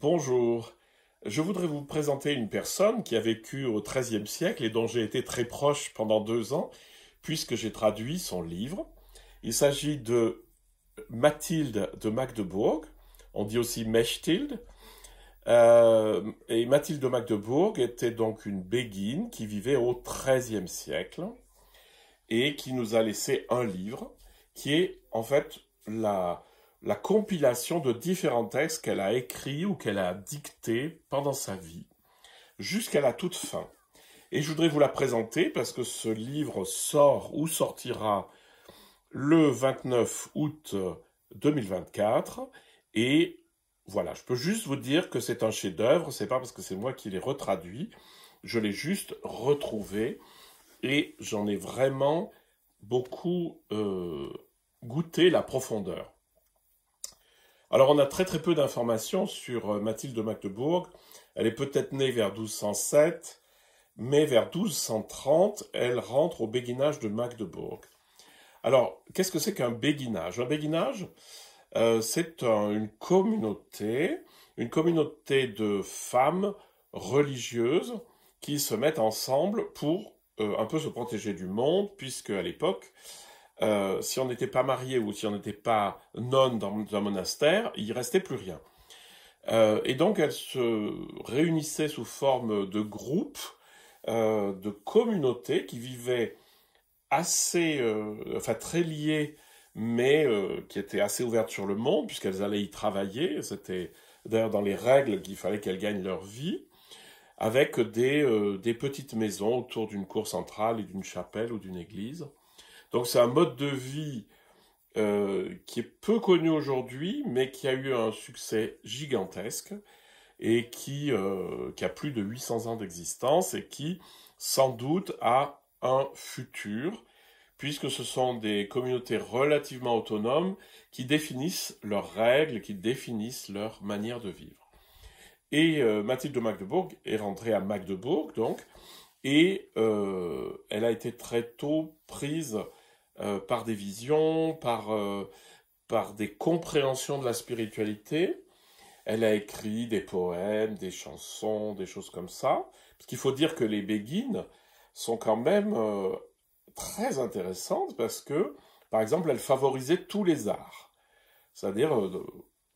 Bonjour, je voudrais vous présenter une personne qui a vécu au XIIIe siècle et dont j'ai été très proche pendant 2 ans, puisque j'ai traduit son livre. Il s'agit de Mathilde de Magdebourg, on dit aussi Mechtilde. Et Mathilde de Magdebourg était donc une béguine qui vivait au XIIIe siècle et qui nous a laissé un livre qui est en fait la compilation de différents textes qu'elle a écrits ou qu'elle a dictés pendant sa vie, jusqu'à la toute fin. Et je voudrais vous la présenter parce que ce livre sort ou sortira le 29 août 2024. Et voilà, je peux juste vous dire que c'est un chef-d'œuvre, c'est pas parce que c'est moi qui l'ai retraduit, je l'ai juste retrouvé et j'en ai vraiment beaucoup goûté la profondeur. Alors on a très très peu d'informations sur Mathilde de Magdebourg. Elle est peut-être née vers 1207, mais vers 1230, elle rentre au béguinage de Magdebourg. Alors, qu'est-ce que c'est qu'un béguinage? Un béguinage, c'est une communauté de femmes religieuses qui se mettent ensemble pour un peu se protéger du monde, puisque à l'époque, si on n'était pas marié ou si on n'était pas nonne dans un monastère, il restait plus rien. Et donc elles se réunissaient sous forme de groupes, de communautés qui vivaient assez, enfin très liées, mais qui étaient assez ouvertes sur le monde, puisqu'elles allaient y travailler. C'était d'ailleurs dans les règles qu'il fallait qu'elles gagnent leur vie, avec des petites maisons autour d'une cour centrale et d'une chapelle ou d'une église. Donc c'est un mode de vie qui est peu connu aujourd'hui, mais qui a eu un succès gigantesque et qui a plus de 800 ans d'existence et qui, sans doute, a un futur, puisque ce sont des communautés relativement autonomes qui définissent leurs règles, qui définissent leur manière de vivre. Et Mathilde de Magdebourg est rentrée à Magdebourg, donc, et elle a été très tôt prise par des visions, par des compréhensions de la spiritualité. Elle a écrit des poèmes, des chansons, des choses comme ça. Parce qu'il faut dire que les béguines sont quand même très intéressantes parce que, par exemple, elles favorisaient tous les arts. C'est-à-dire,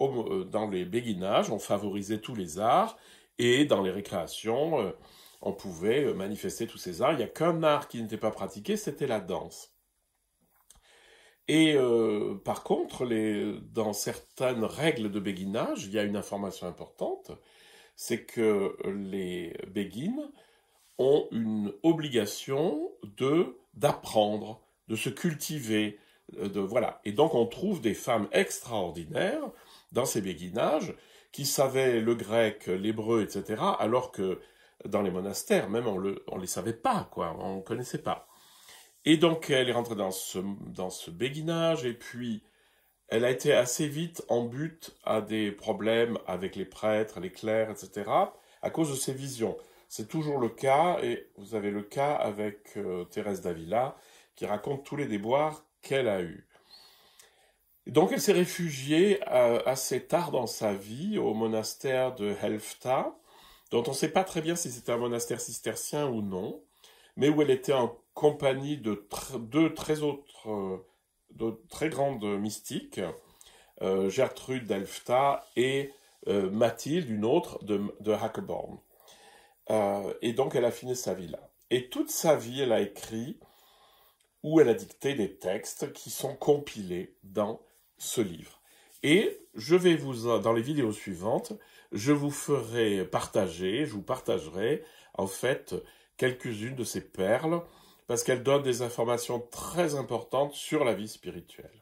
dans les béguinages, on favorisait tous les arts et dans les récréations, on pouvait manifester tous ces arts. Il n'y a qu'un art qui n'était pas pratiqué, c'était la danse. Et par contre, dans certaines règles de béguinage, il y a une information importante, c'est que les béguines ont une obligation d'apprendre, de se cultiver, voilà. Et donc on trouve des femmes extraordinaires dans ces béguinages qui savaient le grec, l'hébreu, etc., alors que dans les monastères, même on les savait pas, quoi, on ne connaissait pas. Et donc elle est rentrée dans ce béguinage, et puis elle a été assez vite en but à des problèmes avec les prêtres, les clercs, etc., à cause de ses visions. C'est toujours le cas, et vous avez le cas avec Thérèse d'Avila, qui raconte tous les déboires qu'elle a eus. Et donc elle s'est réfugiée assez tard dans sa vie au monastère de Helfta, dont on ne sait pas très bien si c'était un monastère cistercien ou non, mais où elle était en compagnie de deux très grandes mystiques, Gertrude d'Elfta et Mathilde, une autre de Hackeborn. Et donc elle a fini sa vie là. Et toute sa vie, elle a écrit ou elle a dicté des textes qui sont compilés dans ce livre. Et dans les vidéos suivantes, je vous partagerai en fait quelques-unes de ces perles, parce qu'elles donnent des informations très importantes sur la vie spirituelle.